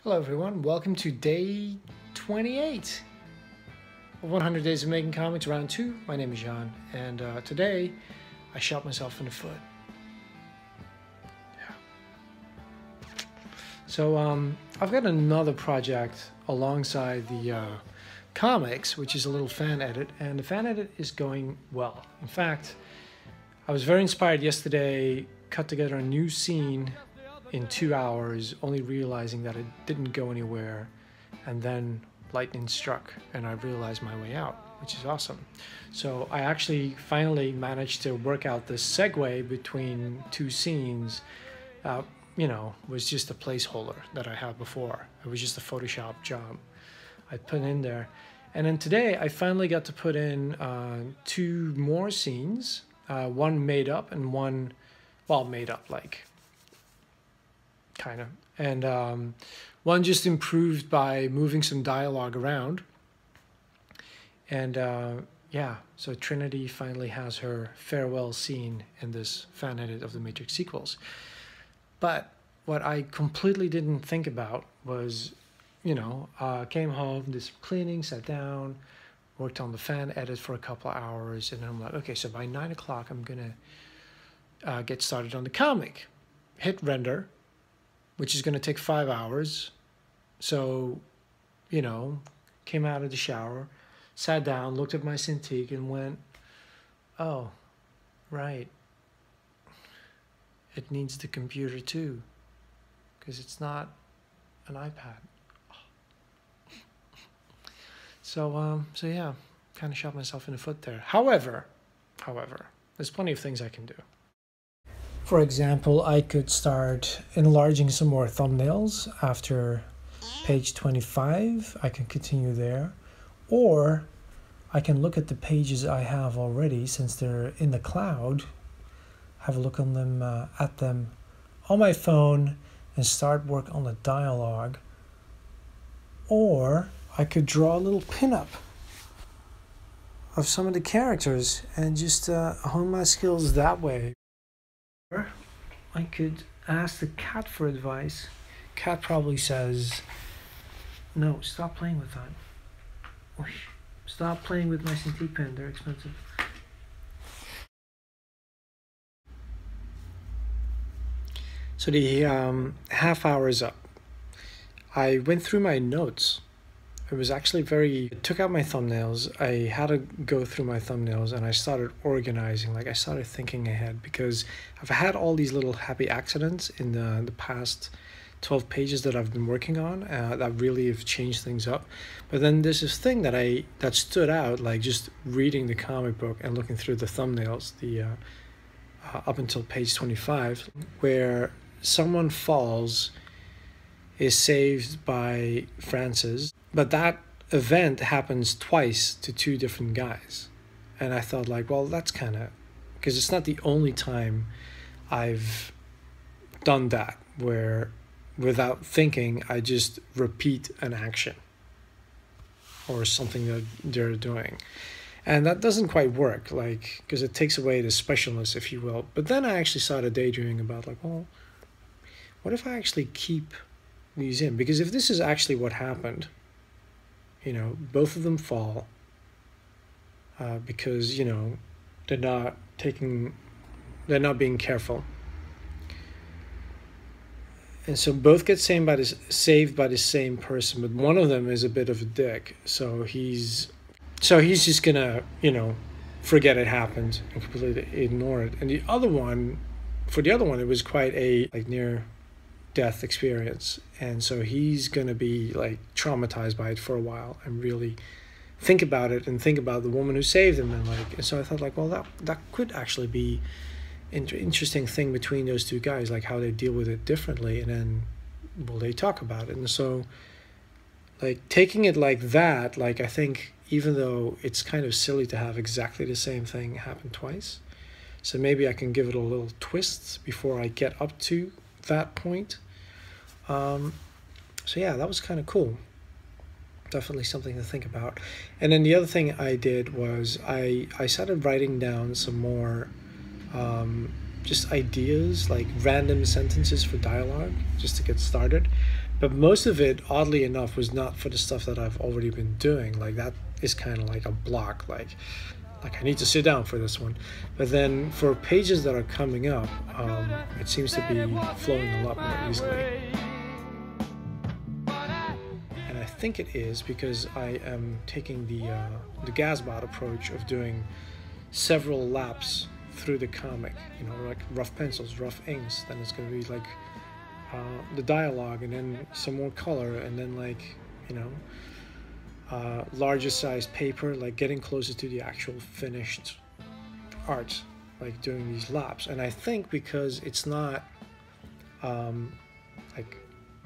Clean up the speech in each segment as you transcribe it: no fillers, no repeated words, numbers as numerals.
Hello everyone, welcome to day 28 of 100 Days of Making Comics, round 2. My name is Jan, and today I shot myself in the foot. Yeah. So I've got another project alongside the comics, which is a little fan edit, and the fan edit is going well. In fact, I was very inspired yesterday, cut together a new scene in 2 hours, only realizing that it didn't go anywhere, and then lightning struck and I realized my way out, which is awesome. So I actually finally managed to work out the segue between two scenes. Was just a placeholder that I had before. It was just a Photoshop job I put in there. And then today I finally got to put in two more scenes, one made up and one, well, made up like kind of, and one just improved by moving some dialogue around. And yeah, so Trinity finally has her farewell scene in this fan edit of the Matrix sequels. But what I completely didn't think about was, came home, did some cleaning, sat down, worked on the fan edit for a couple of hours, and then I'm like, okay, so by 9 o'clock I'm gonna get started on the comic. Hit render, which is going to take 5 hours. So, came out of the shower, sat down, looked at my Cintiq and went, oh, right. It needs the computer too, because it's not an iPad. So yeah, kind of shot myself in the foot there. However, there's plenty of things I can do. For example, I could start enlarging some more thumbnails after page 25. I can continue there. Or I can look at the pages I have already since they're in the cloud, have a look on them, at them on my phone and start work on the dialogue. Or I could draw a little pinup of some of the characters and just hone my skills that way. I could ask the cat for advice. Cat probably says, no, stop playing with that. Stop playing with my Cintiq pen, they're expensive. So the half hour is up. I went through my notes. It was actually I took out my thumbnails. I had to go through my thumbnails and I started organizing. Like I started thinking ahead because I've had all these little happy accidents in the past 12 pages that I've been working on that really have changed things up. But then there's this thing that stood out, like just reading the comic book and looking through the thumbnails, up until page 25, where someone falls, is saved by Francis, but that event happens twice to two different guys. And I thought like, well, that's kind of, because it's not the only time I've done that, where without thinking, I just repeat an action or something that they're doing. And that doesn't quite work, like, because it takes away the specialness, if you will. But then I actually started daydreaming about like, well, what if I actually keep these in? Because if this is actually what happened, both of them fall because they're not being careful, and so both get saved by the same person, but one of them is a bit of a dick, so he's just gonna forget it happened and completely ignore it. And for the other one it was quite a near death experience, and so he's gonna be like traumatized by it for a while and really think about it and think about the woman who saved him, and so I thought like, well, that could actually be an interesting thing between those two guys, like how they deal with it differently, and then will they talk about it. And so like taking it like that, like I think even though it's kind of silly to have exactly the same thing happen twice, so maybe I can give it a little twist before I get up to that point. So yeah, that was kind of cool. Definitely something to think about. And then the other thing I did was I started writing down some more just ideas, like random sentences for dialogue, just to get started. But most of it, oddly enough, was not for the stuff that I've already been doing. Like that is kind of like a block. Like I need to sit down for this one. But then for pages that are coming up, it seems to be flowing a lot more easily. And I think it is because I am taking the Gazbot approach of doing several laps through the comic, you know, like rough pencils, rough inks. Then it's going to be like the dialogue, and then some more color, and then like, you know, larger size paper, like getting closer to the actual finished art, like doing these laps. And I think because it's not like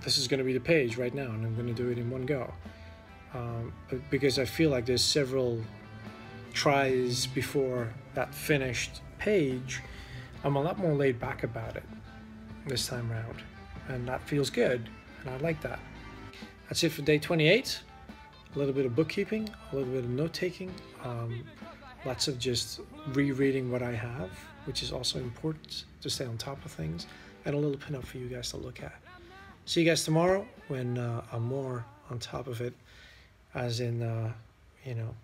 this is going to be the page right now and I'm going to do it in one go, but because I feel like there's several tries before that finished page, I'm a lot more laid back about it this time around, and that feels good, and I like that. That's it for day 28. A little bit of bookkeeping, a little bit of note-taking, lots of just rereading what I have, which is also important to stay on top of things, and a little pin-up for you guys to look at. See you guys tomorrow when I'm more on top of it, as in, you know,